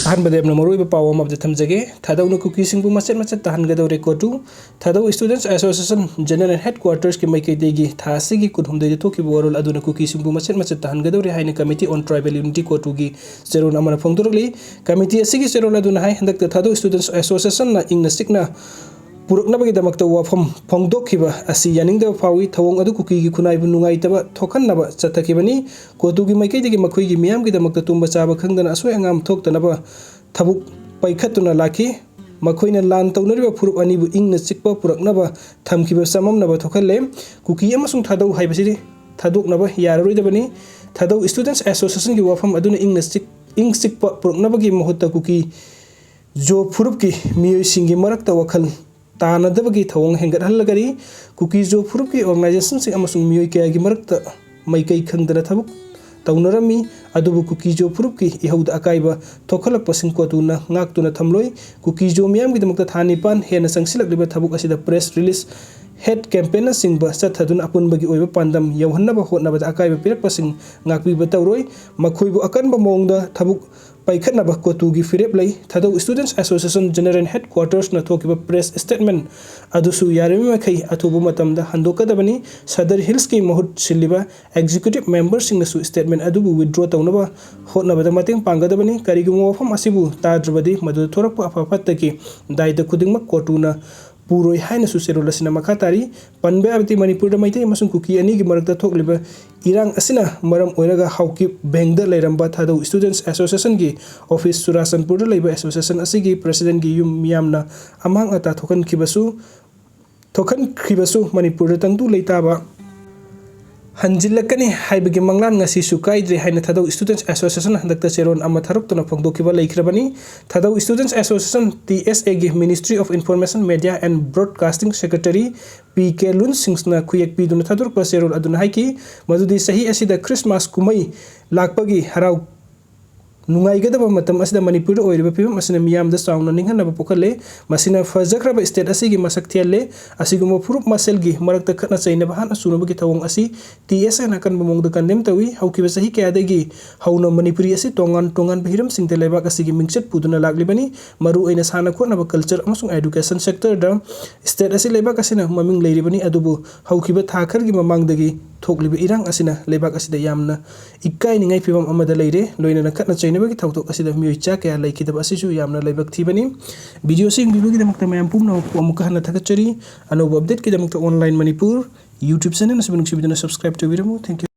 अहमद मरुब पाव थमजगे थादौन कुकी मचेत मचेत तहनगदौरे कोटू Thadou students association general headquarters की मैकैदेगी थासिगी कुनहुमदै थोकिब वरोल अदुना कुकी मचेत मचेत तहनगदौरे हाइना कमिटी ऑन ट्राइबल यूनिटी कोटूगी चेरोन अमना फोंदोरली कमिटी असिगी चेरोन अदुना हाइ हंदक थादौ स्टूडेंट्स एसोसिएशन ना इंगना सिकना पुरकनबगीदमक्ता वाफम फोंदोखिबा असी यानिंगदब फावी थवोंग अदु कुकीगी खुनाइबु नुंगाइतबा थोखन्नबा चतखिबनी कोटूगी मैकैदेगी मखोइगी मियामगीदमक्ता तुंबा चाबा खंगदना असोय अंगाम थोक्तनबा थबुक पैखतुना लाखी मखोइना लान तौनरिबा फुरुप अनिबु इंगना चिकपा पुरकनबा थमखिबा सममनबा थोखल्ले कुकी अमसुंग थादौ हाइबसिदि थादोकनबा याररोइदबनी थादौ स्टूडेंट्स एसोसिएशन की वाफम अदुना इंग चिकपा पुरकनबगी महुत्ता कुकी जो फुरुप की मियोइसिंगी मरक्ता वखल तानदबगी थवोंग हेंगतहल्लगरी कुकी जो फुरुप की ऑर्गेनाइजेशन से अमसुंग मियोइ कयागी मरक्ता मैकै खंगदना थबुक तौनरमी अदुबु कुकी जो फुरुप की इहौद अकाइबा थोखलकपसिंग कोतुना ngaktuna thamloi कुकी जो मियामगीदमक्ता थानिपान हेना संगसिलकलिबा थबुक असिदा press release head campaigner Singh चथदुन अपुनबगी ओइबा पांदम यौहन्नबा होटनबा अकाइबा पिरकपसिंग ngakpiba तौरोइ मखोइबु अकनबा मोंगदा थबुक पैखनबा कोतुगी फिरेप लई Thadou students association general headquarters न थोकिबा प्रेस स्टेटमेंट अदुसु यारेमी मखै अथुबु मतमदा हंदोकदबनी सदर हिल्स की महुत सिलिबा एग्जीक्यूटिव मेंबर सिंगसु स्टेटमेंट अदुबु विथड्रॉ तौनबा होटनबदा मतेंग पांगदबनी करिगुमो वफम असिबु ताद्रबदी मदु थोरकपा अफाफत्तकी दायित्व खुदिंगमक कोटुना पुरोय हाइना सुसेरोल असिना मखातारी पनबे अबति मणिपुर मैतै अमसुंग कुकी अनिगी मरक्ता थोकलिबा इरांग असिना मरम ओइरगा हाउकी बेंगदा लेरंबा थादौ स्टूडेंट्स एसोसिएशन की ऑफिस सुरासनपुर लेबा एसोसिएशन असिगी प्रेसिडेंट की युम मियामना अमांग अता थोखनखिबसु मणिपुर तंगदु लेताबा हंजिल्लकनी हाइबगी मंगलान ngasi सुकाइद्रे हाइना थादौ स्टूडेंट्स एसोसिएशन हंदक्ता चेरोन अमा थरुक्तना फोंदोखिबा लेखिरबनी थादौ स्टूडेंट्स एसोसिएशन टीएसए की ministry of information media and broadcasting secretary P K Lun सिंहना खुयक पीदुना थादुरपा चेरोल अदुना हाइकी मदुदी सही असिदा क्रिसमस कुमई लाकपगी हराउ नुंगाइगदबा मतम असिदा मणिपुर ओइरिबा फिबम असिना मियामदा चाउना निंगनबा पोखले मसिना फजख्रबा स्टेट असिगी मसक थियले असिगुमो फुरुप मसेलगी मरक्ता खतना चैनबा हाना सुनबगी थवंग असी टीएसए नाकन बमोंगदा कन्डेम तवी हौकिबा सही कयादगी हौना मणिपुरी असी तोंगान तोंगान बहिरम सिंगते लेबाक असिगी मिंगचत पुदुना लागलिबनी मरु ओइना साना खोनबा कल्चर अमसुंग एजुकेशन सेक्टर दा स्टेट असी लेबाक असिना ममिंग लेरिबनी अदुबु हौकिबा थाखरगी ममांगदगी थोकलिबा इरांग असिना लेबाक असिदा यामना इकाइनिंगाइ फिबम अमदा लेरे लोइना खतना चैनबगी थौतोक असिदा मियोइचा कया लेखिदबा असिसु यामना लेबाक थिबनी वीडियो सिंग बिबगी दमक्ता मयाम पुमना अमुक हना थकचरी अनोब अपडेट की दमक्ता ऑनलाइन मणिपुर यूट्यूब चैनल नसबनुक्सिबिदना सब्सक्राइब तोबिरमु थैंक यू।